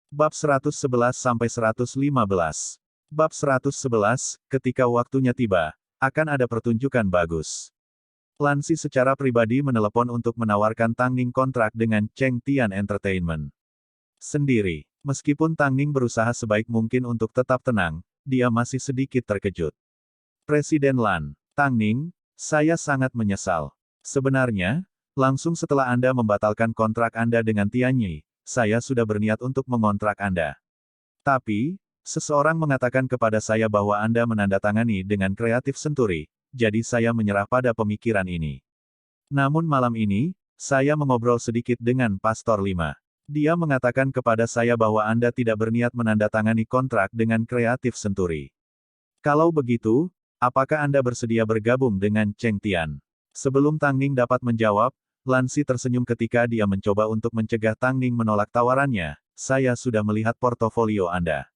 Bab 111-115. Bab 111, ketika waktunya tiba, akan ada pertunjukan bagus. Lan Xi secara pribadi menelepon untuk menawarkan Tang Ning kontrak dengan Cheng Tian Entertainment. Sendiri, meskipun Tang Ning berusaha sebaik mungkin untuk tetap tenang, dia masih sedikit terkejut. Presiden Lan, Tang Ning, saya sangat menyesal. Sebenarnya, langsung setelah Anda membatalkan kontrak Anda dengan Tianyi, saya sudah berniat untuk mengontrak Anda. Tapi, seseorang mengatakan kepada saya bahwa Anda menandatangani dengan Creative Century, jadi saya menyerah pada pemikiran ini. Namun malam ini, saya mengobrol sedikit dengan Pastor Lima. Dia mengatakan kepada saya bahwa Anda tidak berniat menandatangani kontrak dengan Creative Century. Kalau begitu, apakah Anda bersedia bergabung dengan Cheng Tian? Sebelum Tang Ning dapat menjawab, Lan Xi tersenyum ketika dia mencoba untuk mencegah Tang Ning menolak tawarannya. Saya sudah melihat portofolio Anda.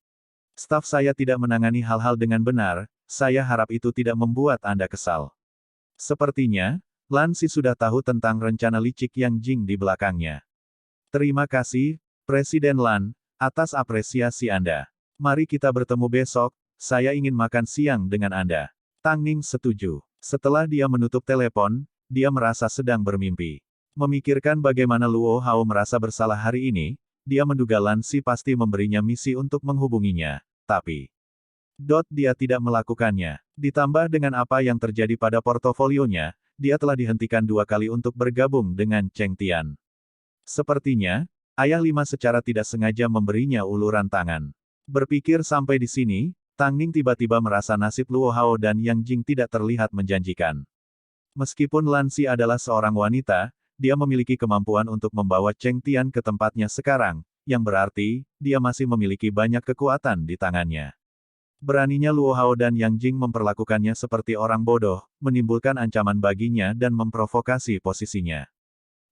Staf saya tidak menangani hal-hal dengan benar, saya harap itu tidak membuat Anda kesal. Sepertinya, Lan Xi sudah tahu tentang rencana licik Yang Jing di belakangnya. Terima kasih, Presiden Lan, atas apresiasi Anda. Mari kita bertemu besok, saya ingin makan siang dengan Anda. Tang Ning setuju. Setelah dia menutup telepon, dia merasa sedang bermimpi. Memikirkan bagaimana Luo Hao merasa bersalah hari ini, dia menduga Lan Xi pasti memberinya misi untuk menghubunginya, tapi dia tidak melakukannya. Ditambah dengan apa yang terjadi pada portofolionya, dia telah dihentikan 2 kali untuk bergabung dengan Cheng Tian. Sepertinya, Ayah Lima secara tidak sengaja memberinya uluran tangan. Berpikir sampai di sini, Tang Ning tiba-tiba merasa nasib Luo Hao dan Yang Jing tidak terlihat menjanjikan. Meskipun Lan Xi adalah seorang wanita, dia memiliki kemampuan untuk membawa Cheng Tian ke tempatnya sekarang, yang berarti, dia masih memiliki banyak kekuatan di tangannya. Beraninya Luo Hao dan Yang Jing memperlakukannya seperti orang bodoh, menimbulkan ancaman baginya dan memprovokasi posisinya.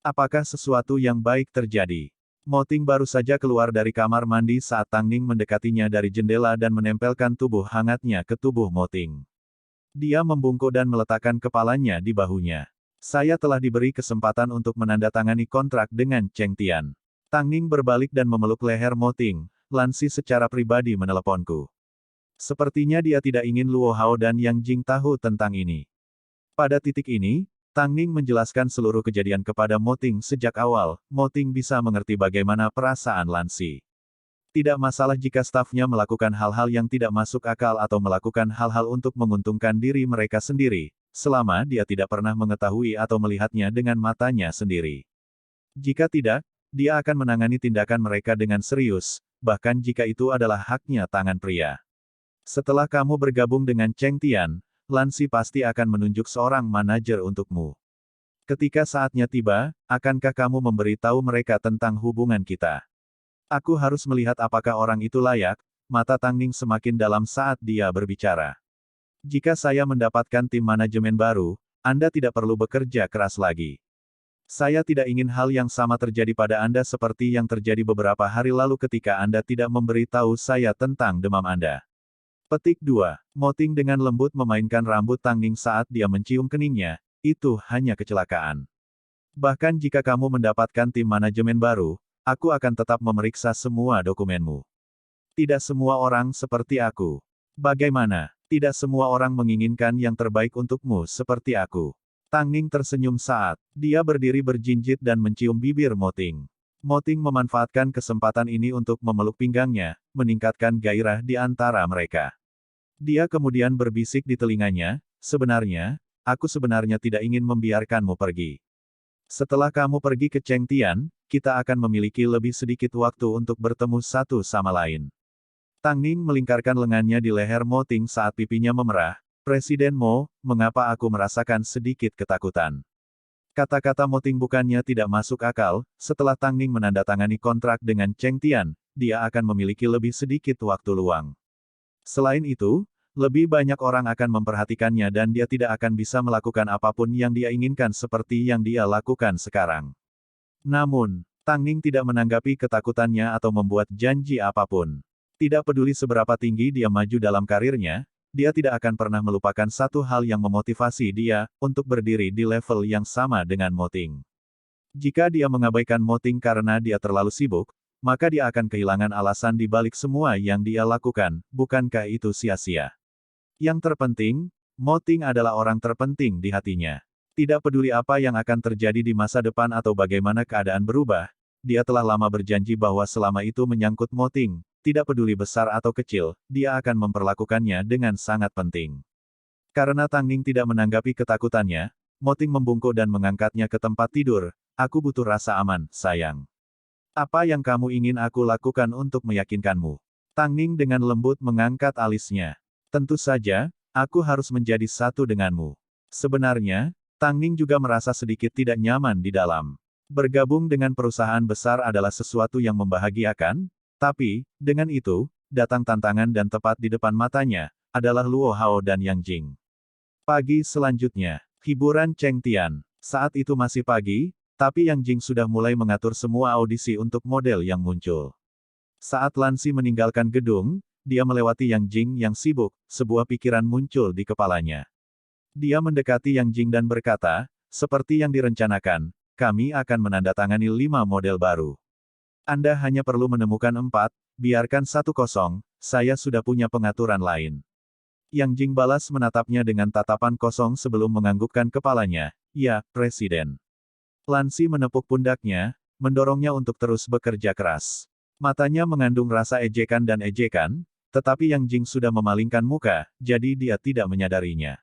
Apakah sesuatu yang baik terjadi? Mo Ting baru saja keluar dari kamar mandi saat Tang Ning mendekatinya dari jendela dan menempelkan tubuh hangatnya ke tubuh Mo Ting. Dia membungkuk dan meletakkan kepalanya di bahunya. Saya telah diberi kesempatan untuk menandatangani kontrak dengan Cheng Tian. Tang Ning berbalik dan memeluk leher Mo Ting. Lan Xi secara pribadi meneleponku. Sepertinya dia tidak ingin Luo Hao dan Yang Jing tahu tentang ini. Pada titik ini, Tang Ning menjelaskan seluruh kejadian kepada Mo Ting sejak awal. Mo Ting bisa mengerti bagaimana perasaan Lan Xi. Tidak masalah jika stafnya melakukan hal-hal yang tidak masuk akal atau melakukan hal-hal untuk menguntungkan diri mereka sendiri, selama dia tidak pernah mengetahui atau melihatnya dengan matanya sendiri. Jika tidak, dia akan menangani tindakan mereka dengan serius, bahkan jika itu adalah haknya tangan pria. Setelah kamu bergabung dengan Cheng Tian, Lan Xi pasti akan menunjuk seorang manajer untukmu. Ketika saatnya tiba, akankah kamu memberitahu mereka tentang hubungan kita? Aku harus melihat apakah orang itu layak. Mata Tang Ning semakin dalam saat dia berbicara. Jika saya mendapatkan tim manajemen baru, Anda tidak perlu bekerja keras lagi. Saya tidak ingin hal yang sama terjadi pada Anda seperti yang terjadi beberapa hari lalu ketika Anda tidak memberitahu saya tentang demam Anda. Petik 2. Mo Ting dengan lembut memainkan rambut Tang Ning saat dia mencium keningnya, itu hanya kecelakaan. Bahkan jika kamu mendapatkan tim manajemen baru, aku akan tetap memeriksa semua dokumenmu. Tidak semua orang seperti aku. Bagaimana? Tidak semua orang menginginkan yang terbaik untukmu seperti aku. Tang Ning tersenyum saat dia berdiri berjinjit dan mencium bibir Mo Ting. Mo Ting memanfaatkan kesempatan ini untuk memeluk pinggangnya, meningkatkan gairah di antara mereka. Dia kemudian berbisik di telinganya, sebenarnya, aku sebenarnya tidak ingin membiarkanmu pergi. Setelah kamu pergi ke Cheng Tian, kita akan memiliki lebih sedikit waktu untuk bertemu satu sama lain. Tang Ning melingkarkan lengannya di leher Mo Ting saat pipinya memerah. Presiden Mo, mengapa aku merasakan sedikit ketakutan? Kata-kata Mo Ting bukannya tidak masuk akal, setelah Tang Ning menandatangani kontrak dengan Cheng Tian, dia akan memiliki lebih sedikit waktu luang. Selain itu, lebih banyak orang akan memperhatikannya dan dia tidak akan bisa melakukan apapun yang dia inginkan seperti yang dia lakukan sekarang. Namun, Tang Ning tidak menanggapi ketakutannya atau membuat janji apapun. Tidak peduli seberapa tinggi dia maju dalam karirnya, dia tidak akan pernah melupakan satu hal yang memotivasi dia, untuk berdiri di level yang sama dengan Mo Ting. Jika dia mengabaikan Mo Ting karena dia terlalu sibuk, maka dia akan kehilangan alasan di balik semua yang dia lakukan, bukankah itu sia-sia? Yang terpenting, Mo Ting adalah orang terpenting di hatinya. Tidak peduli apa yang akan terjadi di masa depan atau bagaimana keadaan berubah, dia telah lama berjanji bahwa selama itu menyangkut Mo Ting, tidak peduli besar atau kecil, dia akan memperlakukannya dengan sangat penting. Karena Tang Ning tidak menanggapi ketakutannya, Mo Ting membungkuk dan mengangkatnya ke tempat tidur. Aku butuh rasa aman, sayang. Apa yang kamu ingin aku lakukan untuk meyakinkanmu? Tang Ning dengan lembut mengangkat alisnya. Tentu saja, aku harus menjadi satu denganmu. Sebenarnya, Tang Ning juga merasa sedikit tidak nyaman di dalam. Bergabung dengan perusahaan besar adalah sesuatu yang membahagiakan, tapi, dengan itu, datang tantangan dan tepat di depan matanya, adalah Luo Hao dan Yang Jing. Pagi selanjutnya, hiburan Cheng Tian. Saat itu masih pagi, tapi Yang Jing sudah mulai mengatur semua audisi untuk model yang muncul. Saat Lan Si meninggalkan gedung, dia melewati Yang Jing yang sibuk, sebuah pikiran muncul di kepalanya. Dia mendekati Yang Jing dan berkata, seperti yang direncanakan, kami akan menandatangani 5 model baru. Anda hanya perlu menemukan 4, biarkan 1 kosong, saya sudah punya pengaturan lain. Yang Jing balas menatapnya dengan tatapan kosong sebelum menganggukkan kepalanya. Ya, Presiden. Lan Si menepuk pundaknya, mendorongnya untuk terus bekerja keras. Matanya mengandung rasa ejekan dan ejekan, tetapi Yang Jing sudah memalingkan muka, jadi dia tidak menyadarinya.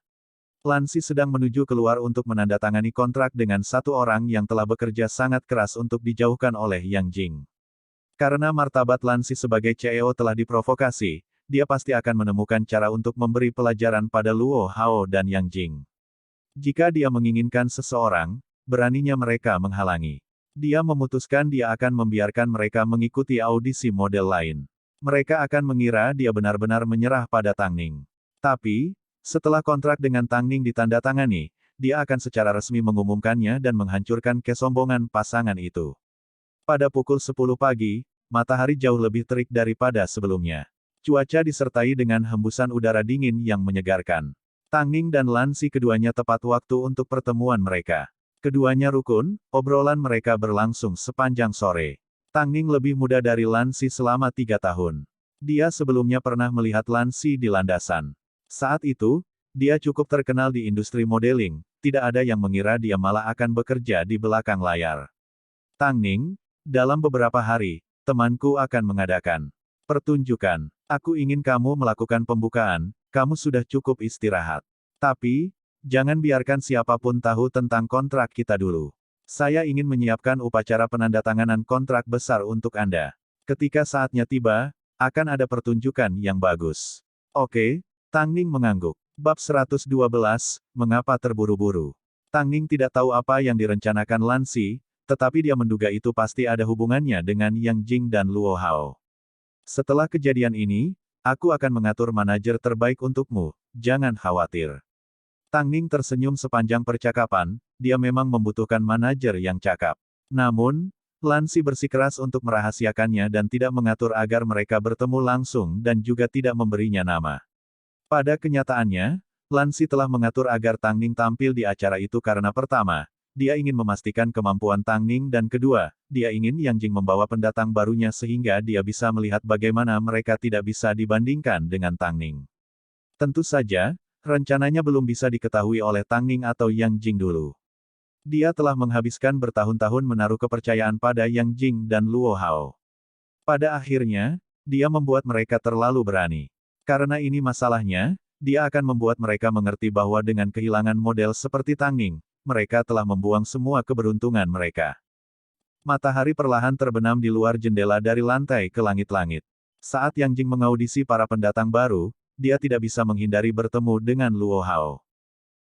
Lan Si sedang menuju keluar untuk menandatangani kontrak dengan satu orang yang telah bekerja sangat keras untuk dijauhkan oleh Yang Jing. Karena martabat Lan Si sebagai CEO telah diprovokasi, dia pasti akan menemukan cara untuk memberi pelajaran pada Luo Hao dan Yang Jing. Jika dia menginginkan seseorang, beraninya mereka menghalangi. Dia memutuskan dia akan membiarkan mereka mengikuti audisi model lain. Mereka akan mengira dia benar-benar menyerah pada Tang Ning. Tapi, setelah kontrak dengan Tang Ning ditandatangani, dia akan secara resmi mengumumkannya dan menghancurkan kesombongan pasangan itu. Pada pukul 10 pagi, matahari jauh lebih terik daripada sebelumnya. Cuaca disertai dengan hembusan udara dingin yang menyegarkan. Tang Ning dan Lan Si keduanya tepat waktu untuk pertemuan mereka. Keduanya rukun, obrolan mereka berlangsung sepanjang sore. Tang Ning lebih muda dari Lan Si selama 3 tahun. Dia sebelumnya pernah melihat Lan Si di landasan. Saat itu, dia cukup terkenal di industri modeling, tidak ada yang mengira dia malah akan bekerja di belakang layar. Tang Ning, dalam beberapa hari, temanku akan mengadakan pertunjukan. Aku ingin kamu melakukan pembukaan, kamu sudah cukup istirahat. Tapi, jangan biarkan siapapun tahu tentang kontrak kita dulu. Saya ingin menyiapkan upacara penandatanganan kontrak besar untuk Anda. Ketika saatnya tiba, akan ada pertunjukan yang bagus. Oke, Tang Ning mengangguk. Bab 112, Mengapa terburu-buru? Tang Ning tidak tahu apa yang direncanakan Lan Si, tetapi dia menduga itu pasti ada hubungannya dengan Yang Jing dan Luo Hao. Setelah kejadian ini, aku akan mengatur manajer terbaik untukmu, jangan khawatir. Tang Ning tersenyum sepanjang percakapan, dia memang membutuhkan manajer yang cakap. Namun, Lan Si bersikeras untuk merahasiakannya dan tidak mengatur agar mereka bertemu langsung dan juga tidak memberinya nama. Pada kenyataannya, Lan Si telah mengatur agar Tang Ning tampil di acara itu karena pertama, dia ingin memastikan kemampuan Tang Ning dan kedua, dia ingin Yang Jing membawa pendatang barunya sehingga dia bisa melihat bagaimana mereka tidak bisa dibandingkan dengan Tang Ning. Tentu saja, rencananya belum bisa diketahui oleh Tang Ning atau Yang Jing dulu. Dia telah menghabiskan bertahun-tahun menaruh kepercayaan pada Yang Jing dan Luo Hao. Pada akhirnya, dia membuat mereka terlalu berani. Karena ini masalahnya, dia akan membuat mereka mengerti bahwa dengan kehilangan model seperti Tang Ning, mereka telah membuang semua keberuntungan mereka. Matahari perlahan terbenam di luar jendela dari lantai ke langit-langit. Saat Yang Jing mengaudisi para pendatang baru, dia tidak bisa menghindari bertemu dengan Luo Hao.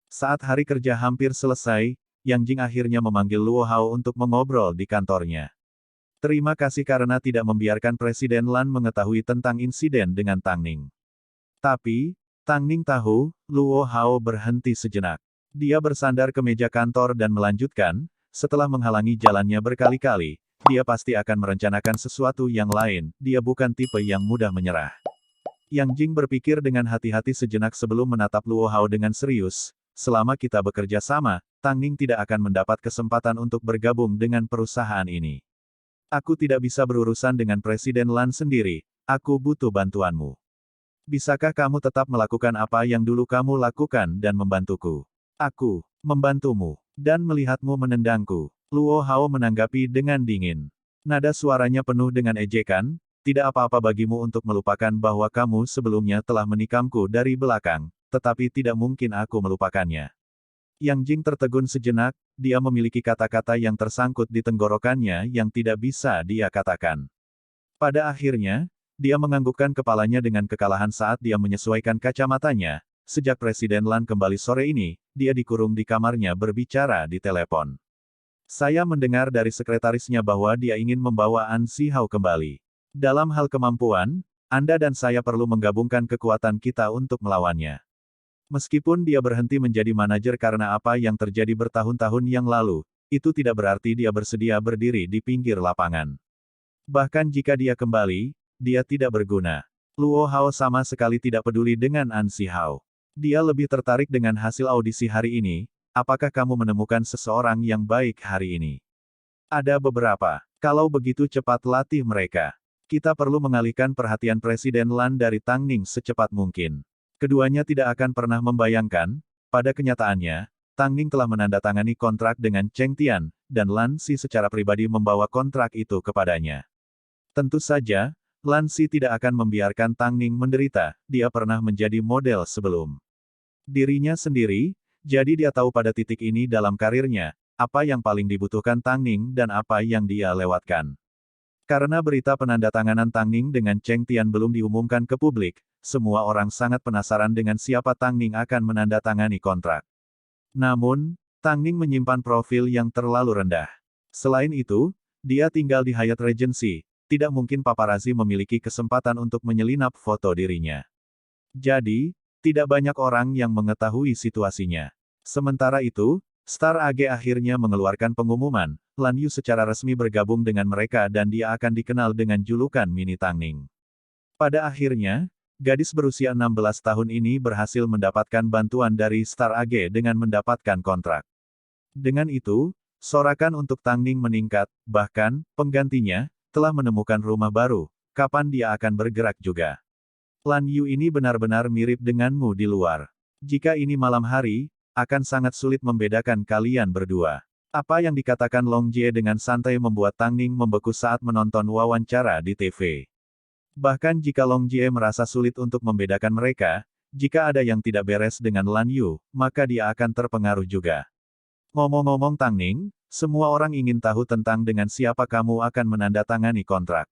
Saat hari kerja hampir selesai, Yang Jing akhirnya memanggil Luo Hao untuk mengobrol di kantornya. Terima kasih karena tidak membiarkan Presiden Lan mengetahui tentang insiden dengan Tang Ning. Tapi, Tang Ning tahu, Luo Hao berhenti sejenak. Dia bersandar ke meja kantor dan melanjutkan, setelah menghalangi jalannya berkali-kali, dia pasti akan merencanakan sesuatu yang lain, dia bukan tipe yang mudah menyerah. Yang Jing berpikir dengan hati-hati sejenak sebelum menatap Luo Hao dengan serius, selama kita bekerja sama, Tang Ning tidak akan mendapat kesempatan untuk bergabung dengan perusahaan ini. Aku tidak bisa berurusan dengan Presiden Lan sendiri, aku butuh bantuanmu. Bisakah kamu tetap melakukan apa yang dulu kamu lakukan dan membantuku? Aku membantumu dan melihatmu menendangku. Luo Hao menanggapi dengan dingin. Nada suaranya penuh dengan ejekan, tidak apa-apa bagimu untuk melupakan bahwa kamu sebelumnya telah menikamku dari belakang, tetapi tidak mungkin aku melupakannya. Yang Jing tertegun sejenak, dia memiliki kata-kata yang tersangkut di tenggorokannya yang tidak bisa dia katakan. Pada akhirnya, dia menganggukkan kepalanya dengan kekalahan saat dia menyesuaikan kacamatanya. Sejak Presiden Lan kembali sore ini, dia dikurung di kamarnya berbicara di telepon. Saya mendengar dari sekretarisnya bahwa dia ingin membawa An Si Hao kembali. Dalam hal kemampuan, Anda dan saya perlu menggabungkan kekuatan kita untuk melawannya. Meskipun dia berhenti menjadi manajer karena apa yang terjadi bertahun-tahun yang lalu, itu tidak berarti dia bersedia berdiri di pinggir lapangan. Bahkan jika dia kembali, dia tidak berguna. Luo Hao sama sekali tidak peduli dengan An Si Hao. Dia lebih tertarik dengan hasil audisi hari ini. Apakah kamu menemukan seseorang yang baik hari ini? Ada beberapa. Kalau begitu cepat latih mereka. Kita perlu mengalihkan perhatian Presiden Lan dari Tang Ning secepat mungkin. Keduanya tidak akan pernah membayangkan, pada kenyataannya, Tang Ning telah menandatangani kontrak dengan Cheng Tian, dan Lan Si secara pribadi membawa kontrak itu kepadanya. Tentu saja, Lan Si tidak akan membiarkan Tang Ning menderita, dia pernah menjadi model sebelum dirinya sendiri, jadi dia tahu pada titik ini dalam karirnya, apa yang paling dibutuhkan Tang Ning dan apa yang dia lewatkan. Karena berita penandatanganan Tang Ning dengan Cheng Tian belum diumumkan ke publik, semua orang sangat penasaran dengan siapa Tang Ning akan menandatangani kontrak. Namun, Tang Ning menyimpan profil yang terlalu rendah. Selain itu, dia tinggal di Hyatt Regency, tidak mungkin paparazzi memiliki kesempatan untuk menyelinap foto dirinya. Jadi, tidak banyak orang yang mengetahui situasinya. Sementara itu, Star AG akhirnya mengeluarkan pengumuman, Lan Yu secara resmi bergabung dengan mereka dan dia akan dikenal dengan julukan Mini Tang Ning. Pada akhirnya, gadis berusia 16 tahun ini berhasil mendapatkan bantuan dari Star AG dengan mendapatkan kontrak. Dengan itu, sorakan untuk Tang Ning meningkat, bahkan, penggantinya, telah menemukan rumah baru, kapan dia akan bergerak juga. Lan Yu ini benar-benar mirip denganmu di luar. Jika ini malam hari, akan sangat sulit membedakan kalian berdua. Apa yang dikatakan Long Jie dengan santai membuat Tang Ning membeku saat menonton wawancara di TV. Bahkan jika Long Jie merasa sulit untuk membedakan mereka, jika ada yang tidak beres dengan Lan Yu, maka dia akan terpengaruh juga. Ngomong-ngomong Tang Ning, semua orang ingin tahu tentang dengan siapa kamu akan menandatangani kontrak.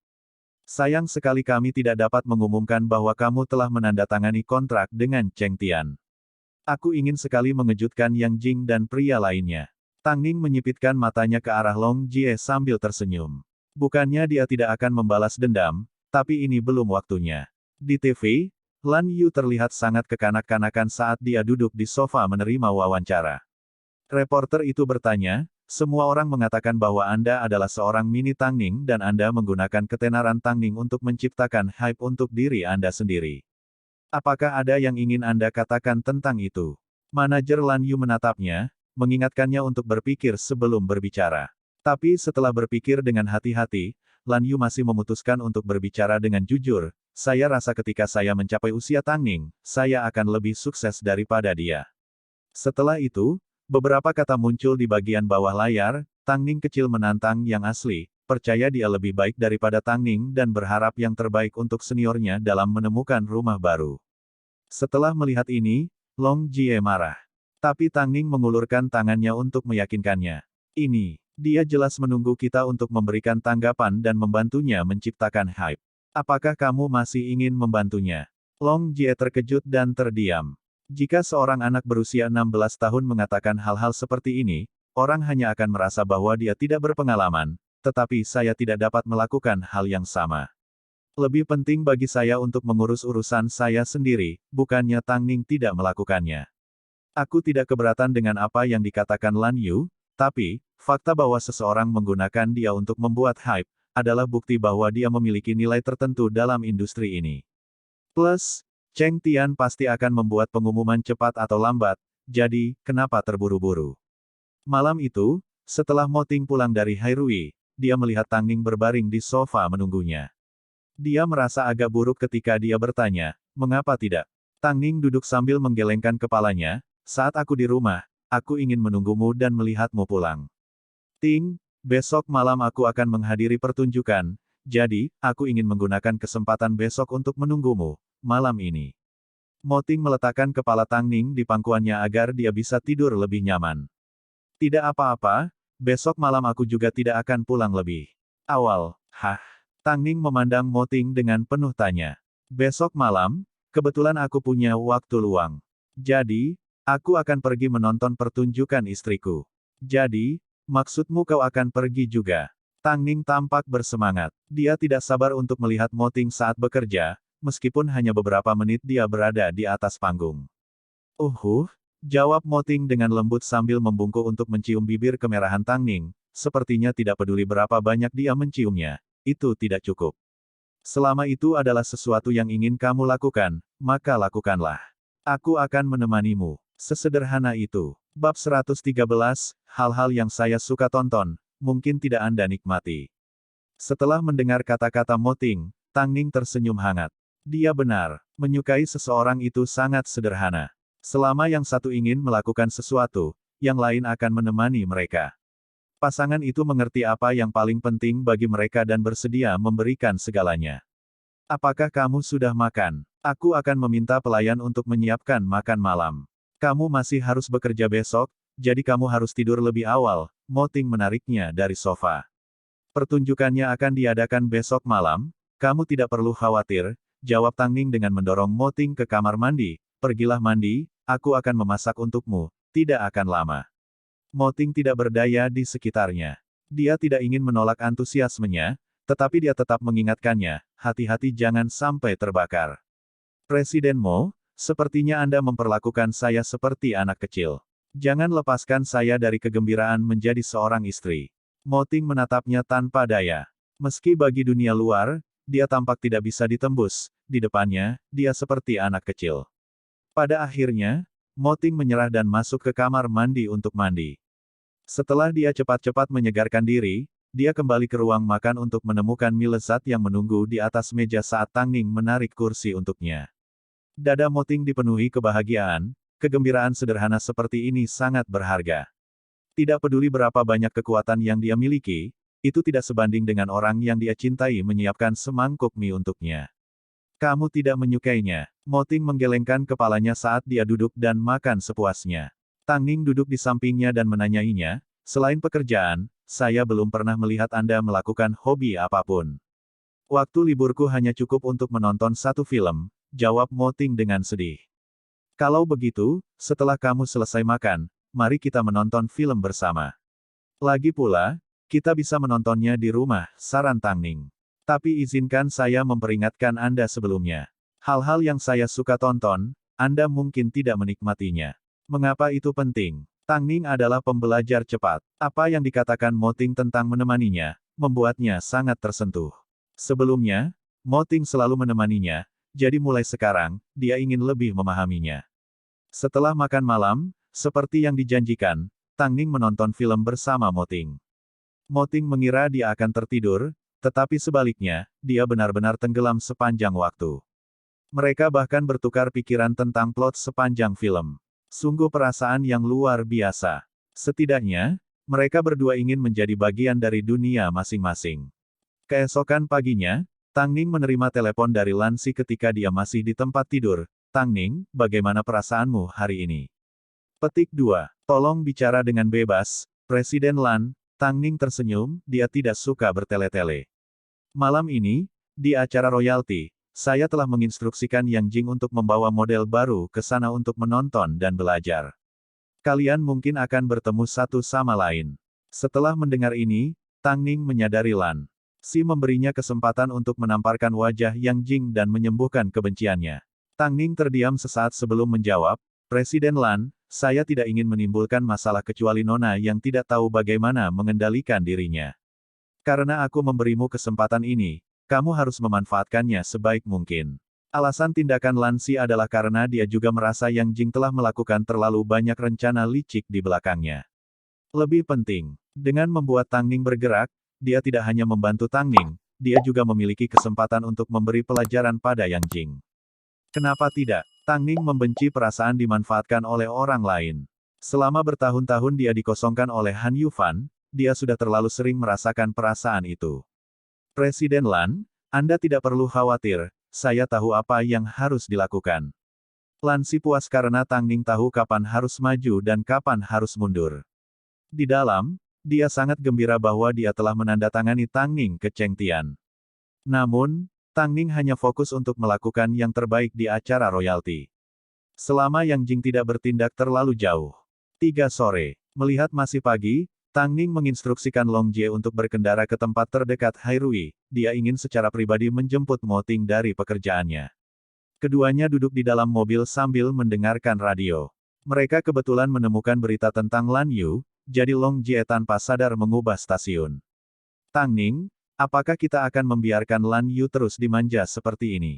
Sayang sekali kami tidak dapat mengumumkan bahwa kamu telah menandatangani kontrak dengan Cheng Tian. Aku ingin sekali mengejutkan Yang Jing dan pria lainnya. Tang Ning menyipitkan matanya ke arah Long Jie sambil tersenyum. Bukannya dia tidak akan membalas dendam, tapi ini belum waktunya. Di TV, Lan Yu terlihat sangat kekanak-kanakan saat dia duduk di sofa menerima wawancara. Reporter itu bertanya, semua orang mengatakan bahwa Anda adalah seorang Mini Tang Ning dan Anda menggunakan ketenaran Tang Ning untuk menciptakan hype untuk diri Anda sendiri. Apakah ada yang ingin Anda katakan tentang itu? Manajer Lan Yu menatapnya, mengingatkannya untuk berpikir sebelum berbicara. Tapi setelah berpikir dengan hati-hati, Lan Yu masih memutuskan untuk berbicara dengan jujur. Saya rasa ketika saya mencapai usia Tang Ning, saya akan lebih sukses daripada dia. Setelah itu, beberapa kata muncul di bagian bawah layar, Tang Ning kecil menantang yang asli, percaya dia lebih baik daripada Tang Ning dan berharap yang terbaik untuk seniornya dalam menemukan rumah baru. Setelah melihat ini, Long Jie marah. Tapi Tang Ning mengulurkan tangannya untuk meyakinkannya. Ini, dia jelas menunggu kita untuk memberikan tanggapan dan membantunya menciptakan hype. Apakah kamu masih ingin membantunya? Long Jie terkejut dan terdiam. Jika seorang anak berusia 16 tahun mengatakan hal-hal seperti ini, orang hanya akan merasa bahwa dia tidak berpengalaman, tetapi saya tidak dapat melakukan hal yang sama. Lebih penting bagi saya untuk mengurus urusan saya sendiri, bukannya Tang Ning tidak melakukannya. Aku tidak keberatan dengan apa yang dikatakan Lan Yu, tapi, fakta bahwa seseorang menggunakan dia untuk membuat hype, adalah bukti bahwa dia memiliki nilai tertentu dalam industri ini. Plus, Cheng Tian pasti akan membuat pengumuman cepat atau lambat, jadi, kenapa terburu-buru? Malam itu, setelah Mo Ting pulang dari Hairui, dia melihat Tang Ning berbaring di sofa menunggunya. Dia merasa agak buruk ketika dia bertanya, mengapa tidak? Tang Ning duduk sambil menggelengkan kepalanya, saat aku di rumah, aku ingin menunggumu dan melihatmu pulang. Ting, besok malam aku akan menghadiri pertunjukan, jadi, aku ingin menggunakan kesempatan besok untuk menunggumu, malam ini. Mo Ting meletakkan kepala Tang Ning di pangkuannya agar dia bisa tidur lebih nyaman. Tidak apa-apa, besok malam aku juga tidak akan pulang lebih awal. Hah? Tang Ning memandang Mo Ting dengan penuh tanya. Besok malam, kebetulan aku punya waktu luang. Jadi, aku akan pergi menonton pertunjukan istriku. Jadi, maksudmu kau akan pergi juga? Tang Ning tampak bersemangat. Dia tidak sabar untuk melihat Mo Ting saat bekerja, meskipun hanya beberapa menit dia berada di atas panggung. Jawab Mo Ting dengan lembut sambil membungkuk untuk mencium bibir kemerahan Tang Ning, sepertinya tidak peduli berapa banyak dia menciumnya. Itu tidak cukup. Selama itu adalah sesuatu yang ingin kamu lakukan, maka lakukanlah. Aku akan menemanimu. Sesederhana itu. Bab 113, hal-hal yang saya suka tonton, mungkin tidak Anda nikmati. Setelah mendengar kata-kata Mo Ting, Tang Ning tersenyum hangat. Dia benar, menyukai seseorang itu sangat sederhana. Selama yang satu ingin melakukan sesuatu, yang lain akan menemani mereka. Pasangan itu mengerti apa yang paling penting bagi mereka dan bersedia memberikan segalanya. Apakah kamu sudah makan? Aku akan meminta pelayan untuk menyiapkan makan malam. Kamu masih harus bekerja besok, jadi kamu harus tidur lebih awal. Mo Ting menariknya dari sofa. Pertunjukannya akan diadakan besok malam, kamu tidak perlu khawatir, jawab Tang Ning dengan mendorong Mo Ting ke kamar mandi. Pergilah mandi, aku akan memasak untukmu, tidak akan lama. Mo Ting tidak berdaya di sekitarnya. Dia tidak ingin menolak antusiasmenya, tetapi dia tetap mengingatkannya, hati-hati jangan sampai terbakar. Presiden Mo, sepertinya Anda memperlakukan saya seperti anak kecil. Jangan lepaskan saya dari kegembiraan menjadi seorang istri. Mo Ting menatapnya tanpa daya. Meski bagi dunia luar, dia tampak tidak bisa ditembus, di depannya, dia seperti anak kecil. Pada akhirnya, Mo Ting menyerah dan masuk ke kamar mandi untuk mandi. Setelah dia cepat-cepat menyegarkan diri, dia kembali ke ruang makan untuk menemukan mie lezat yang menunggu di atas meja saat Tang Ning menarik kursi untuknya. Dada Mo Ting dipenuhi kebahagiaan, kegembiraan sederhana seperti ini sangat berharga. Tidak peduli berapa banyak kekuatan yang dia miliki, itu tidak sebanding dengan orang yang dia cintai menyiapkan semangkuk mie untuknya. Kamu tidak menyukainya. Mo Ting menggelengkan kepalanya saat dia duduk dan makan sepuasnya. Tang Ning duduk di sampingnya dan menanyainya, selain pekerjaan, saya belum pernah melihat Anda melakukan hobi apapun. Waktu liburku hanya cukup untuk menonton satu film, jawab Mo Ting dengan sedih. Kalau begitu, setelah kamu selesai makan, mari kita menonton film bersama. Lagi pula, kita bisa menontonnya di rumah, saran Tang Ning. Tapi izinkan saya memperingatkan Anda sebelumnya. Hal-hal yang saya suka tonton, Anda mungkin tidak menikmatinya. Mengapa itu penting? Tang Ning adalah pembelajar cepat. Apa yang dikatakan Mo Ting tentang menemaninya, membuatnya sangat tersentuh. Sebelumnya, Mo Ting selalu menemaninya, jadi mulai sekarang, dia ingin lebih memahaminya. Setelah makan malam, seperti yang dijanjikan, Tang Ning menonton film bersama Mo Ting. Mo Ting mengira dia akan tertidur, tetapi sebaliknya, dia benar-benar tenggelam sepanjang waktu. Mereka bahkan bertukar pikiran tentang plot sepanjang film. Sungguh perasaan yang luar biasa. Setidaknya, mereka berdua ingin menjadi bagian dari dunia masing-masing. Keesokan paginya, Tang Ning menerima telepon dari Lan Si ketika dia masih di tempat tidur. Tang Ning, bagaimana perasaanmu hari ini? Petik 2. Tolong bicara dengan bebas, Presiden Lan. Tang Ning tersenyum, dia tidak suka bertele-tele. Malam ini, di acara royalti, saya telah menginstruksikan Yang Jing untuk membawa model baru ke sana untuk menonton dan belajar. Kalian mungkin akan bertemu satu sama lain. Setelah mendengar ini, Tang Ning menyadari Lan Si memberinya kesempatan untuk menamparkan wajah Yang Jing dan menyembuhkan kebenciannya. Tang Ning terdiam sesaat sebelum menjawab, Presiden Lan, saya tidak ingin menimbulkan masalah kecuali Nona yang tidak tahu bagaimana mengendalikan dirinya. Karena aku memberimu kesempatan ini, kamu harus memanfaatkannya sebaik mungkin. Alasan tindakan Lan Si adalah karena dia juga merasa Yang Jing telah melakukan terlalu banyak rencana licik di belakangnya. Lebih penting, dengan membuat Tang Ning bergerak, dia tidak hanya membantu Tang Ning, dia juga memiliki kesempatan untuk memberi pelajaran pada Yang Jing. Kenapa tidak? Tang Ning membenci perasaan dimanfaatkan oleh orang lain. Selama bertahun-tahun dia dikosongkan oleh Han Yufan, dia sudah terlalu sering merasakan perasaan itu. Presiden Lan, Anda tidak perlu khawatir, saya tahu apa yang harus dilakukan. Lan Si puas karena Tang Ning tahu kapan harus maju dan kapan harus mundur. Di dalam, dia sangat gembira bahwa dia telah menandatangani Tang Ning ke Cheng Tian. Namun, Tang Ning hanya fokus untuk melakukan yang terbaik di acara royalti. Selama Yang Jing tidak bertindak terlalu jauh. 3 sore, melihat masih pagi, Tang Ning menginstruksikan Long Jie untuk berkendara ke tempat terdekat Hairui, dia ingin secara pribadi menjemput Mo Ting dari pekerjaannya. Keduanya duduk di dalam mobil sambil mendengarkan radio. Mereka kebetulan menemukan berita tentang Lan Yu, jadi Long Jie tanpa sadar mengubah stasiun. Tang Ning, apakah kita akan membiarkan Lan Yu terus dimanja seperti ini?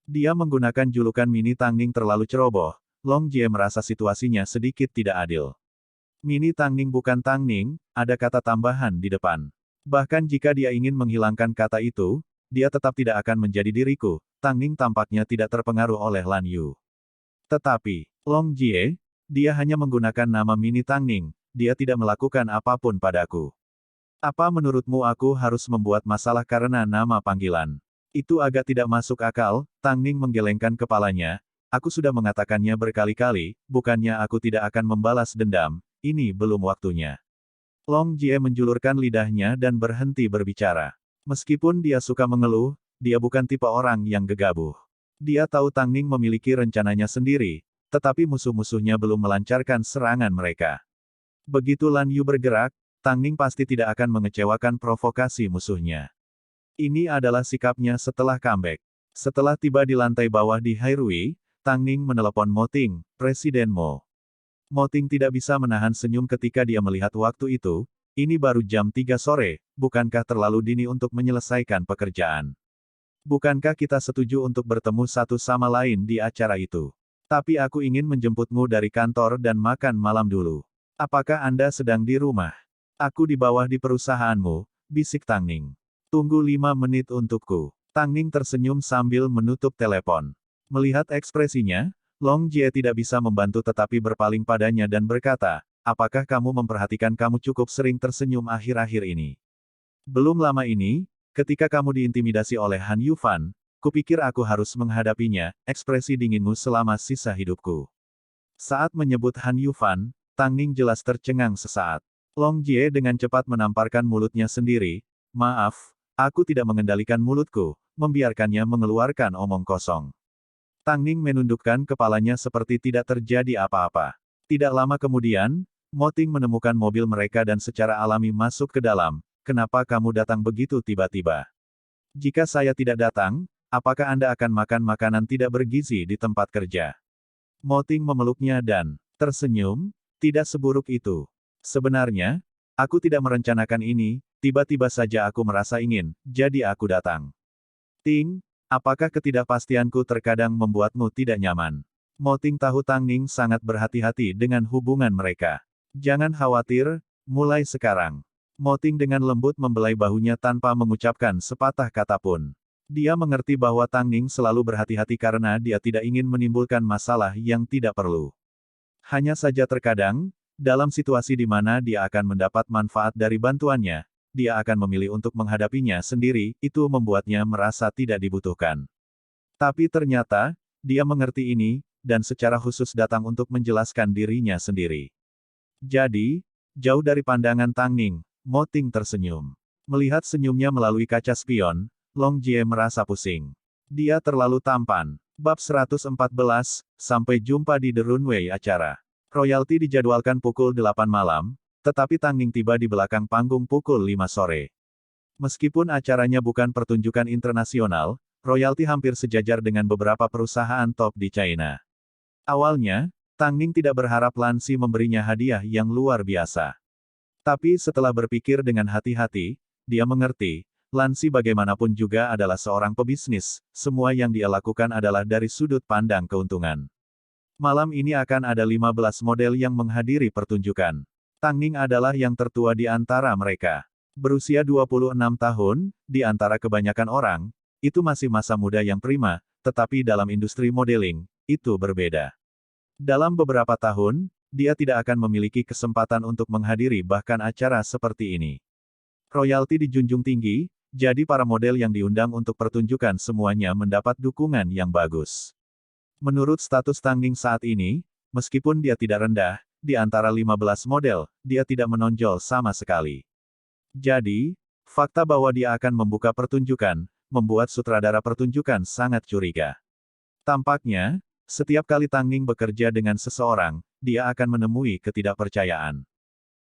Dia menggunakan julukan Mini Tang Ning terlalu ceroboh, Long Jie merasa situasinya sedikit tidak adil. Mini Tang Ning bukan Tang Ning, ada kata tambahan di depan. Bahkan jika dia ingin menghilangkan kata itu, dia tetap tidak akan menjadi diriku, Tang Ning tampaknya tidak terpengaruh oleh Lan Yu. Tetapi, Long Jie, dia hanya menggunakan nama Mini Tang Ning, dia tidak melakukan apapun padaku. Apa menurutmu aku harus membuat masalah karena nama panggilan? Itu agak tidak masuk akal, Tang Ning menggelengkan kepalanya, aku sudah mengatakannya berkali-kali, bukannya aku tidak akan membalas dendam, ini belum waktunya. Long Jie menjulurkan lidahnya dan berhenti berbicara. Meskipun dia suka mengeluh, dia bukan tipe orang yang gegabah. Dia tahu Tang Ning memiliki rencananya sendiri, tetapi musuh-musuhnya belum melancarkan serangan mereka. Begitu Lan Yu bergerak, Tang Ning pasti tidak akan mengecewakan provokasi musuhnya. Ini adalah sikapnya setelah comeback. Setelah tiba di lantai bawah di Hairui, Tang Ning menelepon Mo Ting, Presiden Mo. Mo Ting tidak bisa menahan senyum ketika dia melihat waktu itu, ini baru jam 3 sore, bukankah terlalu dini untuk menyelesaikan pekerjaan? Bukankah kita setuju untuk bertemu satu sama lain di acara itu? Tapi aku ingin menjemputmu dari kantor dan makan malam dulu. Apakah Anda sedang di rumah? Aku di bawah di perusahaanmu, bisik Tang Ning. Tunggu 5 menit untukku. Tang Ning tersenyum sambil menutup telepon. Melihat ekspresinya, Long Jie tidak bisa membantu tetapi berpaling padanya dan berkata, apakah kamu memperhatikan kamu cukup sering tersenyum akhir-akhir ini? Belum lama ini, ketika kamu diintimidasi oleh Han Yufan, kupikir aku harus menghadapinya, ekspresi dinginmu selama sisa hidupku. Saat menyebut Han Yufan, Tang Ning jelas tercengang sesaat. Long Jie dengan cepat menamparkan mulutnya sendiri, maaf, aku tidak mengendalikan mulutku, membiarkannya mengeluarkan omong kosong. Tang Ning menundukkan kepalanya seperti tidak terjadi apa-apa. Tidak lama kemudian, Mo Ting menemukan mobil mereka dan secara alami masuk ke dalam, kenapa kamu datang begitu tiba-tiba? Jika saya tidak datang, apakah Anda akan makan makanan tidak bergizi di tempat kerja? Mo Ting memeluknya dan tersenyum, tidak seburuk itu. Sebenarnya, aku tidak merencanakan ini, tiba-tiba saja aku merasa ingin, jadi aku datang. Ting, apakah ketidakpastianku terkadang membuatmu tidak nyaman? Mo Ting tahu Tang Ning sangat berhati-hati dengan hubungan mereka. Jangan khawatir, mulai sekarang. Mo Ting dengan lembut membelai bahunya tanpa mengucapkan sepatah kata pun. Dia mengerti bahwa Tang Ning selalu berhati-hati karena dia tidak ingin menimbulkan masalah yang tidak perlu. Hanya saja terkadang, dalam situasi di mana dia akan mendapat manfaat dari bantuannya, dia akan memilih untuk menghadapinya sendiri, itu membuatnya merasa tidak dibutuhkan. Tapi ternyata, dia mengerti ini, dan secara khusus datang untuk menjelaskan dirinya sendiri. Jadi, jauh dari pandangan Tang Ning, Mo Ting tersenyum. Melihat senyumnya melalui kaca spion, Long Jie merasa pusing. Dia terlalu tampan. Bab 114, sampai jumpa di The Runway acara. Royalti dijadwalkan pukul 8 malam, tetapi Tang Ning tiba di belakang panggung pukul 5 sore. Meskipun acaranya bukan pertunjukan internasional, royalti hampir sejajar dengan beberapa perusahaan top di China. Awalnya, Tang Ning tidak berharap Lan Si memberinya hadiah yang luar biasa. Tapi setelah berpikir dengan hati-hati, dia mengerti, Lan Si bagaimanapun juga adalah seorang pebisnis, semua yang dia lakukan adalah dari sudut pandang keuntungan. Malam ini akan ada 15 model yang menghadiri pertunjukan. Tang Ning adalah yang tertua di antara mereka. Berusia 26 tahun, di antara kebanyakan orang, itu masih masa muda yang prima, tetapi dalam industri modeling, itu berbeda. Dalam beberapa tahun, dia tidak akan memiliki kesempatan untuk menghadiri bahkan acara seperti ini. Royalti dijunjung tinggi, jadi para model yang diundang untuk pertunjukan semuanya mendapat dukungan yang bagus. Menurut status Tang Ning saat ini, meskipun dia tidak rendah, di antara 15 model, dia tidak menonjol sama sekali. Jadi, fakta bahwa dia akan membuka pertunjukan, membuat sutradara pertunjukan sangat curiga. Tampaknya, setiap kali Tang Ning bekerja dengan seseorang, dia akan menemui ketidakpercayaan.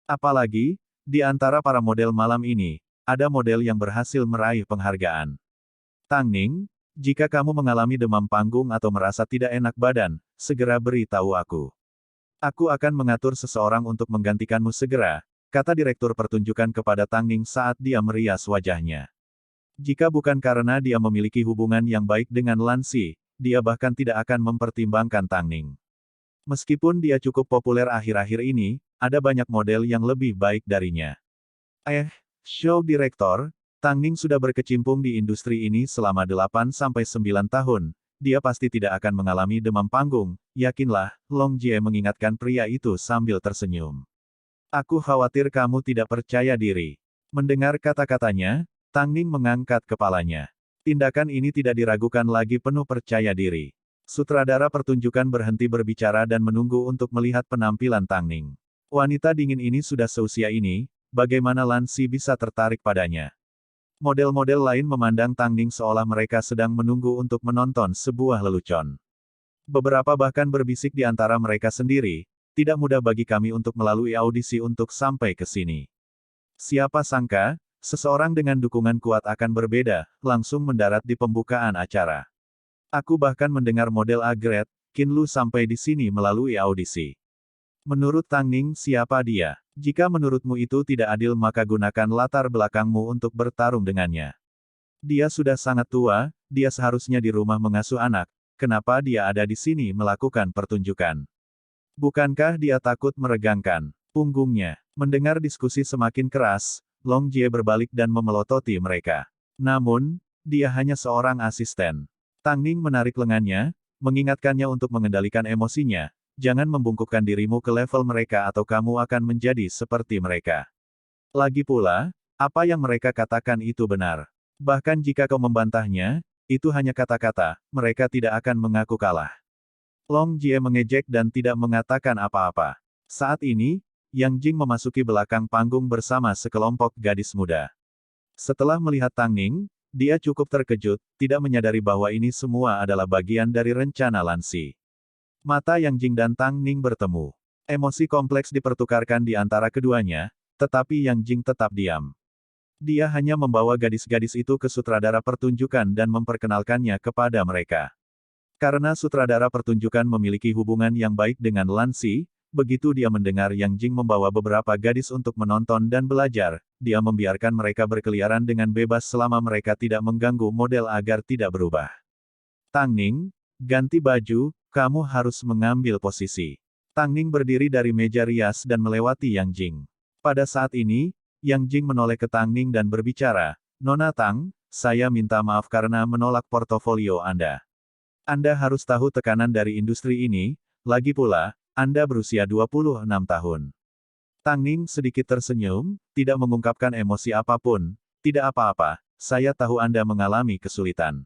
Apalagi, di antara para model malam ini, ada model yang berhasil meraih penghargaan. Tang Ning, jika kamu mengalami demam panggung atau merasa tidak enak badan, segera beritahu aku. Aku akan mengatur seseorang untuk menggantikanmu segera, kata direktur pertunjukan kepada Tang Ning saat dia merias wajahnya. Jika bukan karena dia memiliki hubungan yang baik dengan Lan Si, dia bahkan tidak akan mempertimbangkan Tang Ning. Meskipun dia cukup populer akhir-akhir ini, ada banyak model yang lebih baik darinya. Show Director, Tang Ning sudah berkecimpung di industri ini selama 8-9 tahun. Dia pasti tidak akan mengalami demam panggung, yakinlah, Long Jie mengingatkan pria itu sambil tersenyum. Aku khawatir kamu tidak percaya diri. Mendengar kata-katanya, Tang Ning mengangkat kepalanya. Tindakan ini tidak diragukan lagi penuh percaya diri. Sutradara pertunjukan berhenti berbicara dan menunggu untuk melihat penampilan Tang Ning. Wanita dingin ini sudah seusia ini, bagaimana Lan Si bisa tertarik padanya? Model-model lain memandang Tang Ning seolah mereka sedang menunggu untuk menonton sebuah lelucon. Beberapa bahkan berbisik di antara mereka sendiri, tidak mudah bagi kami untuk melalui audisi untuk sampai ke sini. Siapa sangka, seseorang dengan dukungan kuat akan berbeda, langsung mendarat di pembukaan acara. Aku bahkan mendengar model A-grade, Qin Lu sampai di sini melalui audisi. Menurut Tang Ning, siapa dia? Jika menurutmu itu tidak adil maka gunakan latar belakangmu untuk bertarung dengannya. Dia sudah sangat tua, dia seharusnya di rumah mengasuh anak, kenapa dia ada di sini melakukan pertunjukan? Bukankah dia takut meregangkan punggungnya? Mendengar diskusi semakin keras, Long Jie berbalik dan memelototi mereka. Namun, dia hanya seorang asisten. Tang Ning menarik lengannya, mengingatkannya untuk mengendalikan emosinya. Jangan membungkukkan dirimu ke level mereka atau kamu akan menjadi seperti mereka. Lagi pula, apa yang mereka katakan itu benar. Bahkan jika kau membantahnya, itu hanya kata-kata, mereka tidak akan mengaku kalah. Long Jie mengejek dan tidak mengatakan apa-apa. Saat ini, Yang Jing memasuki belakang panggung bersama sekelompok gadis muda. Setelah melihat Tang Ning, dia cukup terkejut, tidak menyadari bahwa ini semua adalah bagian dari rencana Lan Si. Mata Yang Jing dan Tang Ning bertemu. Emosi kompleks dipertukarkan di antara keduanya, tetapi Yang Jing tetap diam. Dia hanya membawa gadis-gadis itu ke sutradara pertunjukan dan memperkenalkannya kepada mereka. Karena sutradara pertunjukan memiliki hubungan yang baik dengan Lan Si, begitu dia mendengar Yang Jing membawa beberapa gadis untuk menonton dan belajar, dia membiarkan mereka berkeliaran dengan bebas selama mereka tidak mengganggu model agar tidak berubah. Tang Ning, ganti baju, kamu harus mengambil posisi. Tang Ning berdiri dari meja rias dan melewati Yang Jing. Pada saat ini, Yang Jing menoleh ke Tang Ning dan berbicara, Nona Tang, saya minta maaf karena menolak portofolio Anda. Anda harus tahu tekanan dari industri ini, lagi pula, Anda berusia 26 tahun. Tang Ning sedikit tersenyum, tidak mengungkapkan emosi apapun, tidak apa-apa, saya tahu Anda mengalami kesulitan.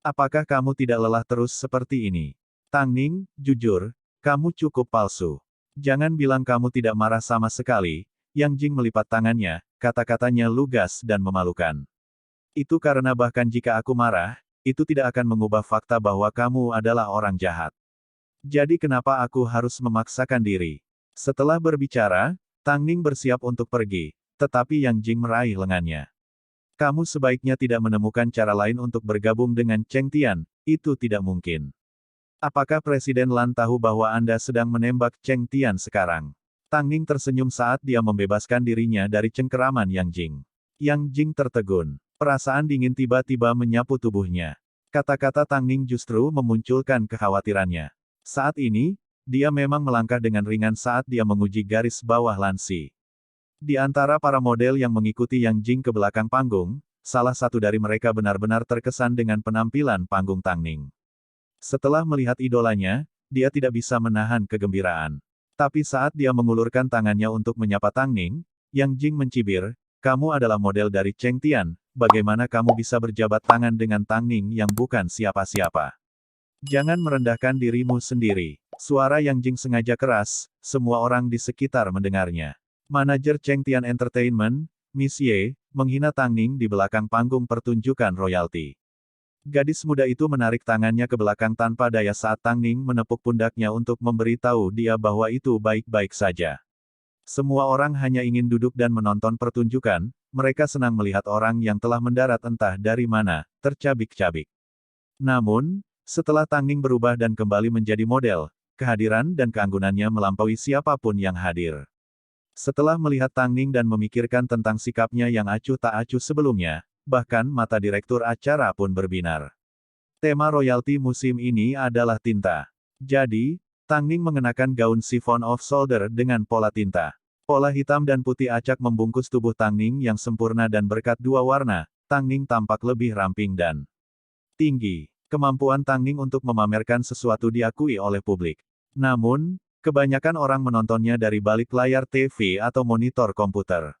Apakah kamu tidak lelah terus seperti ini? Tang Ning, jujur, kamu cukup palsu. Jangan bilang kamu tidak marah sama sekali. Yang Jing melipat tangannya, kata-katanya lugas dan memalukan. Itu karena bahkan jika aku marah, itu tidak akan mengubah fakta bahwa kamu adalah orang jahat. Jadi kenapa aku harus memaksakan diri? Setelah berbicara, Tang Ning bersiap untuk pergi, tetapi Yang Jing meraih lengannya. Kamu sebaiknya tidak menemukan cara lain untuk bergabung dengan Cheng Tian, itu tidak mungkin. Apakah Presiden Lan tahu bahwa Anda sedang menembak Cheng Tian sekarang? Tang Ning tersenyum saat dia membebaskan dirinya dari cengkeraman Yang Jing. Yang Jing tertegun. Perasaan dingin tiba-tiba menyapu tubuhnya. Kata-kata Tang Ning justru memunculkan kekhawatirannya. Saat ini, dia memang melangkah dengan ringan saat dia menguji garis bawah Lan Si. Di antara para model yang mengikuti Yang Jing ke belakang panggung, salah satu dari mereka benar-benar terkesan dengan penampilan panggung Tang Ning. Setelah melihat idolanya, dia tidak bisa menahan kegembiraan. Tapi saat dia mengulurkan tangannya untuk menyapa Tang Ning, Yang Jing mencibir, "Kamu adalah model dari Cheng Tian, bagaimana kamu bisa berjabat tangan dengan Tang Ning yang bukan siapa-siapa? Jangan merendahkan dirimu sendiri." Suara Yang Jing sengaja keras, semua orang di sekitar mendengarnya. Manajer Cheng Tian Entertainment, Miss Ye, menghina Tang Ning di belakang panggung pertunjukan royalti. Gadis muda itu menarik tangannya ke belakang tanpa daya saat Tang Ning menepuk pundaknya untuk memberitahu dia bahwa itu baik-baik saja. Semua orang hanya ingin duduk dan menonton pertunjukan, mereka senang melihat orang yang telah mendarat entah dari mana, tercabik-cabik. Namun, setelah Tang Ning berubah dan kembali menjadi model, kehadiran dan keanggunannya melampaui siapapun yang hadir. Setelah melihat Tang Ning dan memikirkan tentang sikapnya yang acuh tak acuh sebelumnya, bahkan mata direktur acara pun berbinar. Tema royalti musim ini adalah tinta. Jadi, Tang Ning mengenakan gaun chiffon off-shoulder dengan pola tinta. Pola hitam dan putih acak membungkus tubuh Tang Ning yang sempurna dan berkat dua warna, Tang Ning tampak lebih ramping dan tinggi. Kemampuan Tang Ning untuk memamerkan sesuatu diakui oleh publik. Namun, kebanyakan orang menontonnya dari balik layar TV atau monitor komputer.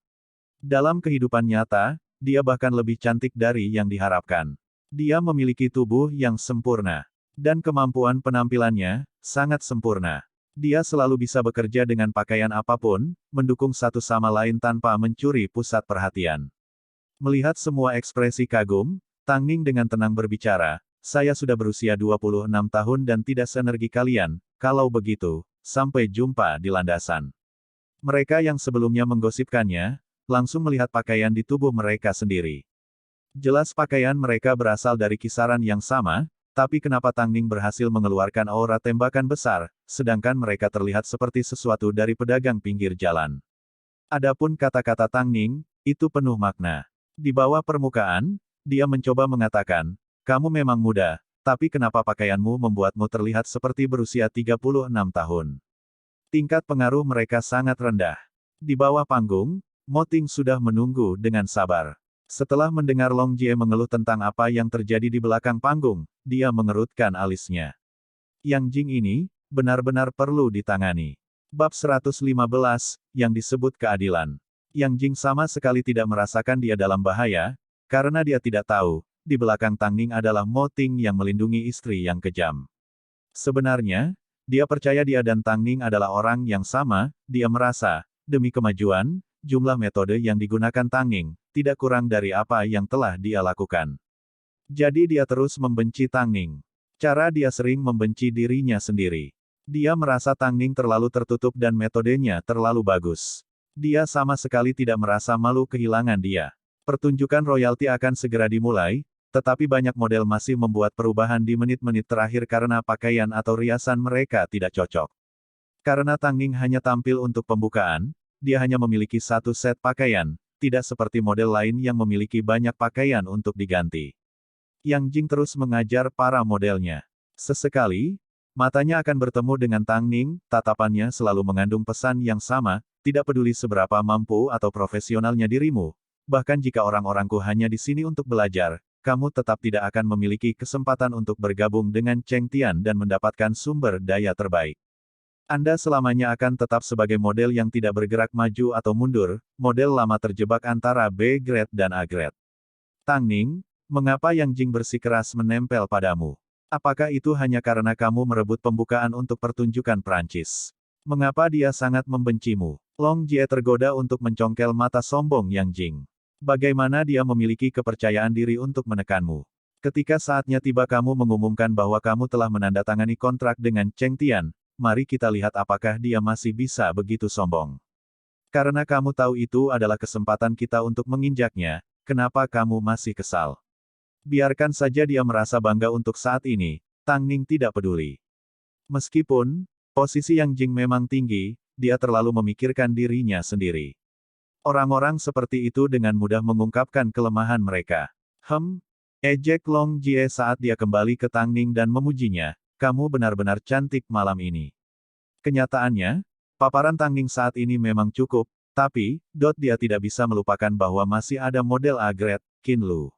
Dalam kehidupan nyata, dia bahkan lebih cantik dari yang diharapkan. Dia memiliki tubuh yang sempurna. Dan kemampuan penampilannya, sangat sempurna. Dia selalu bisa bekerja dengan pakaian apapun, mendukung satu sama lain tanpa mencuri pusat perhatian. Melihat semua ekspresi kagum, Tang Ning dengan tenang berbicara, "Saya sudah berusia 26 tahun dan tidak seenergi kalian, kalau begitu, sampai jumpa di landasan." Mereka yang sebelumnya menggosipkannya, langsung melihat pakaian di tubuh mereka sendiri. Jelas pakaian mereka berasal dari kisaran yang sama, tapi kenapa Tang Ning berhasil mengeluarkan aura tembakan besar, sedangkan mereka terlihat seperti sesuatu dari pedagang pinggir jalan. Adapun kata-kata Tang Ning, itu penuh makna. Di bawah permukaan, dia mencoba mengatakan, "Kamu memang muda, tapi kenapa pakaianmu membuatmu terlihat seperti berusia 36 tahun?" Tingkat pengaruh mereka sangat rendah. Di bawah panggung, Mo Ting sudah menunggu dengan sabar. Setelah mendengar Long Jie mengeluh tentang apa yang terjadi di belakang panggung, dia mengerutkan alisnya. Yang Jing ini, benar-benar perlu ditangani. Bab 115, yang disebut keadilan. Yang Jing sama sekali tidak merasakan dia dalam bahaya, karena dia tidak tahu, di belakang Tang Ning adalah Mo Ting yang melindungi istri yang kejam. Sebenarnya, dia percaya dia dan Tang Ning adalah orang yang sama, dia merasa, demi kemajuan, jumlah metode yang digunakan Tang Ning, tidak kurang dari apa yang telah dia lakukan. Jadi dia terus membenci Tang Ning. Cara dia sering membenci dirinya sendiri. Dia merasa Tang Ning terlalu tertutup dan metodenya terlalu bagus. Dia sama sekali tidak merasa malu kehilangan dia. Pertunjukan royalti akan segera dimulai, tetapi banyak model masih membuat perubahan di menit-menit terakhir karena pakaian atau riasan mereka tidak cocok. Karena Tang Ning hanya tampil untuk pembukaan, dia hanya memiliki satu set pakaian, tidak seperti model lain yang memiliki banyak pakaian untuk diganti. Yang Jing terus mengajar para modelnya. Sesekali, matanya akan bertemu dengan Tang Ning, tatapannya selalu mengandung pesan yang sama, tidak peduli seberapa mampu atau profesionalnya dirimu, bahkan jika orang-orangku hanya di sini untuk belajar, kamu tetap tidak akan memiliki kesempatan untuk bergabung dengan Cheng Tian dan mendapatkan sumber daya terbaik. Anda selamanya akan tetap sebagai model yang tidak bergerak maju atau mundur, model lama terjebak antara B grade dan A grade. Tang Ning, mengapa Yang Jing bersikeras menempel padamu? Apakah itu hanya karena kamu merebut pembukaan untuk pertunjukan Prancis? Mengapa dia sangat membencimu? Long Jie tergoda untuk mencongkel mata sombong Yang Jing. Bagaimana dia memiliki kepercayaan diri untuk menekanmu? Ketika saatnya tiba kamu mengumumkan bahwa kamu telah menandatangani kontrak dengan Cheng Tian, mari kita lihat apakah dia masih bisa begitu sombong. Karena kamu tahu itu adalah kesempatan kita untuk menginjaknya, kenapa kamu masih kesal? Biarkan saja dia merasa bangga untuk saat ini, Tang Ning tidak peduli. Meskipun, posisi Yang Jing memang tinggi, dia terlalu memikirkan dirinya sendiri. Orang-orang seperti itu dengan mudah mengungkapkan kelemahan mereka. Ejek Long Jie saat dia kembali ke Tang Ning dan memujinya, kamu benar-benar cantik malam ini. Kenyataannya, paparan Tang Ning saat ini memang cukup, Tapi, dia tidak bisa melupakan bahwa masih ada model A-grade, Qin Lu.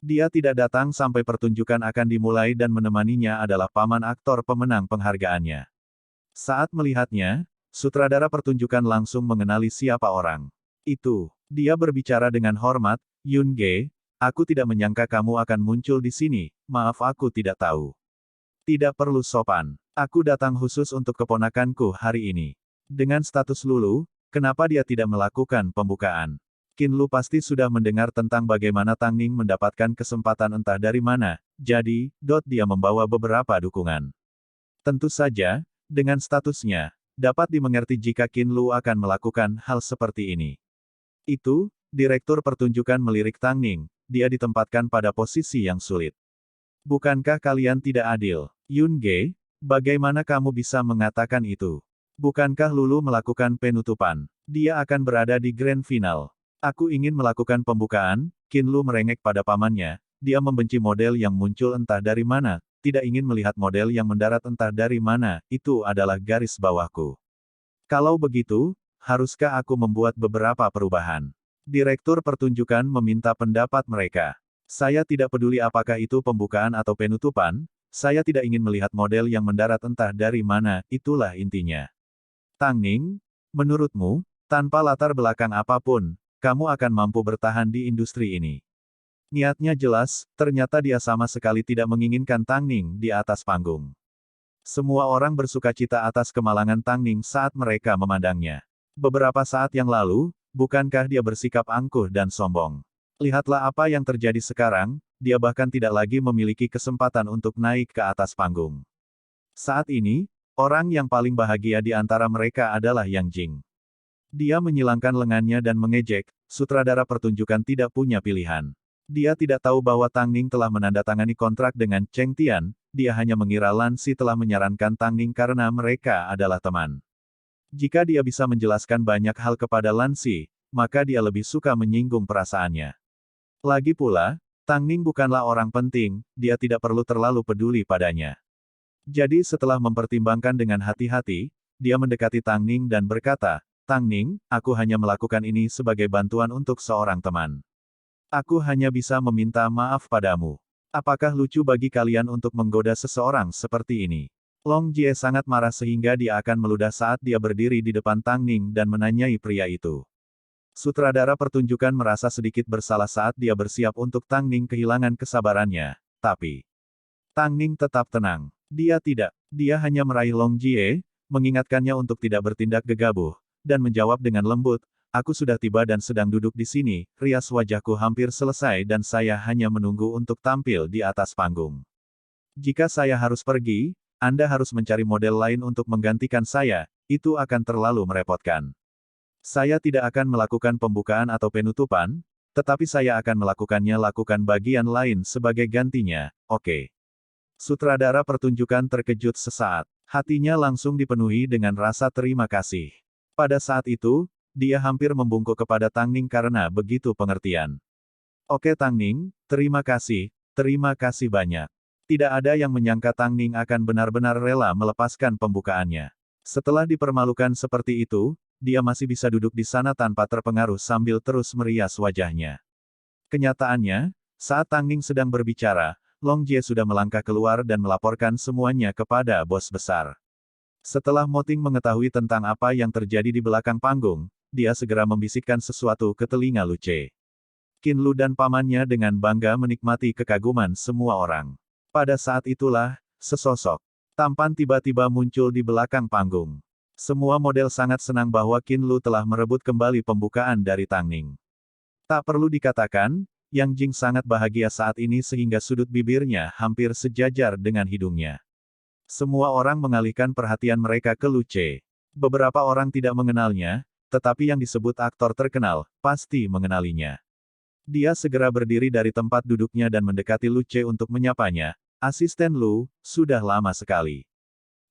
Dia tidak datang sampai pertunjukan akan dimulai dan menemaninya adalah paman aktor pemenang penghargaannya. Saat melihatnya, sutradara pertunjukan langsung mengenali siapa orang itu. Dia berbicara dengan hormat, Yun Ge, aku tidak menyangka kamu akan muncul di sini, maaf aku tidak tahu. Tidak perlu sopan. Aku datang khusus untuk keponakanku hari ini. Dengan status Lulu, kenapa dia tidak melakukan pembukaan? Qin Lu pasti sudah mendengar tentang bagaimana Tang Ning mendapatkan kesempatan entah dari mana, jadi, dia membawa beberapa dukungan. Tentu saja, dengan statusnya, dapat dimengerti jika Qin Lu akan melakukan hal seperti ini. Itu, direktur pertunjukan melirik Tang Ning, dia ditempatkan pada posisi yang sulit. Bukankah kalian tidak adil? Yun Ge, bagaimana kamu bisa mengatakan itu? Bukankah Lulu melakukan penutupan? Dia akan berada di grand final. Aku ingin melakukan pembukaan, Qin Lu merengek pada pamannya, dia membenci model yang muncul entah dari mana, tidak ingin melihat model yang mendarat entah dari mana, itu adalah garis bawahku. Kalau begitu, haruskah aku membuat beberapa perubahan? Direktur pertunjukan meminta pendapat mereka. Saya tidak peduli apakah itu pembukaan atau penutupan, saya tidak ingin melihat model yang mendarat entah dari mana, itulah intinya. Tang Ning, menurutmu, tanpa latar belakang apapun, kamu akan mampu bertahan di industri ini. Niatnya jelas, ternyata dia sama sekali tidak menginginkan Tang Ning di atas panggung. Semua orang bersukacita atas kemalangan Tang Ning saat mereka memandangnya. Beberapa saat yang lalu, bukankah dia bersikap angkuh dan sombong? Lihatlah apa yang terjadi sekarang, dia bahkan tidak lagi memiliki kesempatan untuk naik ke atas panggung. Saat ini, orang yang paling bahagia di antara mereka adalah Yang Jing. Dia menyilangkan lengannya dan mengejek, sutradara pertunjukan tidak punya pilihan. Dia tidak tahu bahwa Tang Ning telah menandatangani kontrak dengan Cheng Tian, dia hanya mengira Lan Si telah menyarankan Tang Ning karena mereka adalah teman. Jika dia bisa menjelaskan banyak hal kepada Lan Si, maka dia lebih suka menyinggung perasaannya. Lagi pula, Tang Ning bukanlah orang penting, dia tidak perlu terlalu peduli padanya. Jadi setelah mempertimbangkan dengan hati-hati, dia mendekati Tang Ning dan berkata, Tang Ning, aku hanya melakukan ini sebagai bantuan untuk seorang teman. Aku hanya bisa meminta maaf padamu. Apakah lucu bagi kalian untuk menggoda seseorang seperti ini? Long Jie sangat marah sehingga dia akan meludah saat dia berdiri di depan Tang Ning dan menanyai pria itu. Sutradara pertunjukan merasa sedikit bersalah saat dia bersiap untuk Tang Ning kehilangan kesabarannya, tapi Tang Ning tetap tenang. Dia hanya meraih Long Jie, mengingatkannya untuk tidak bertindak gegabah, dan menjawab dengan lembut, aku sudah tiba dan sedang duduk di sini, rias wajahku hampir selesai dan saya hanya menunggu untuk tampil di atas panggung. Jika saya harus pergi, Anda harus mencari model lain untuk menggantikan saya, itu akan terlalu merepotkan. Saya tidak akan melakukan pembukaan atau penutupan, tetapi saya akan lakukan bagian lain sebagai gantinya, oke. Sutradara pertunjukan terkejut sesaat. Hatinya langsung dipenuhi dengan rasa terima kasih. Pada saat itu, dia hampir membungkuk kepada Tang Ning karena begitu pengertian. Oke Tang Ning, terima kasih banyak. Tidak ada yang menyangka Tang Ning akan benar-benar rela melepaskan pembukaannya. Setelah dipermalukan seperti itu, dia masih bisa duduk di sana tanpa terpengaruh sambil terus merias wajahnya. Kenyataannya, saat Tang Ning sedang berbicara, Long Jie sudah melangkah keluar dan melaporkan semuanya kepada bos besar. Setelah Mo Ting mengetahui tentang apa yang terjadi di belakang panggung, dia segera membisikkan sesuatu ke telinga Lu Ce. Qin Lu dan pamannya dengan bangga menikmati kekaguman semua orang. Pada saat itulah, sesosok tampan tiba-tiba muncul di belakang panggung. Semua model sangat senang bahwa Qin Lu telah merebut kembali pembukaan dari Tang Ning. Tak perlu dikatakan, Yang Jing sangat bahagia saat ini sehingga sudut bibirnya hampir sejajar dengan hidungnya. Semua orang mengalihkan perhatian mereka ke Lu Ce. Beberapa orang tidak mengenalnya, tetapi yang disebut aktor terkenal, pasti mengenalinya. Dia segera berdiri dari tempat duduknya dan mendekati Lu Ce untuk menyapanya, asisten Lu, sudah lama sekali.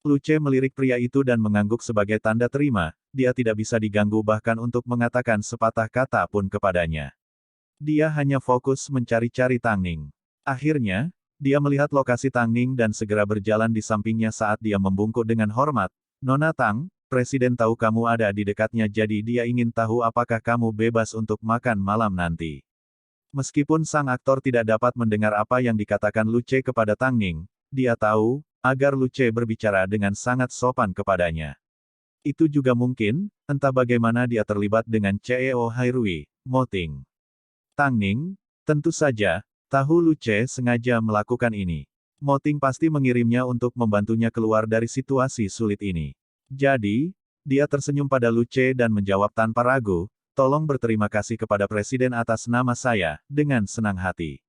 Lu Ce melirik pria itu dan mengangguk sebagai tanda terima, dia tidak bisa diganggu bahkan untuk mengatakan sepatah kata pun kepadanya. Dia hanya fokus mencari-cari Tang Ning. Akhirnya, dia melihat lokasi Tang Ning dan segera berjalan di sampingnya saat dia membungkuk dengan hormat, Nona Tang, Presiden tahu kamu ada di dekatnya jadi dia ingin tahu apakah kamu bebas untuk makan malam nanti. Meskipun sang aktor tidak dapat mendengar apa yang dikatakan Luce kepada Tang Ning, dia tahu, agar Luce berbicara dengan sangat sopan kepadanya. Itu juga mungkin, entah bagaimana dia terlibat dengan CEO Hairui, Moting. Tang Ning, tentu saja, tahu Luce sengaja melakukan ini. Moting pasti mengirimnya untuk membantunya keluar dari situasi sulit ini. Jadi, dia tersenyum pada Luce dan menjawab tanpa ragu, tolong berterima kasih kepada Presiden atas nama saya, dengan senang hati.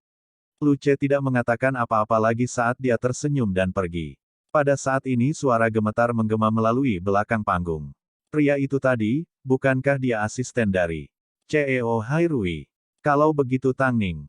Luce tidak mengatakan apa-apa lagi saat dia tersenyum dan pergi. Pada saat ini suara gemetar menggema melalui belakang panggung. Pria itu tadi, bukankah dia asisten dari CEO Hairui? Kalau begitu Tang Ning,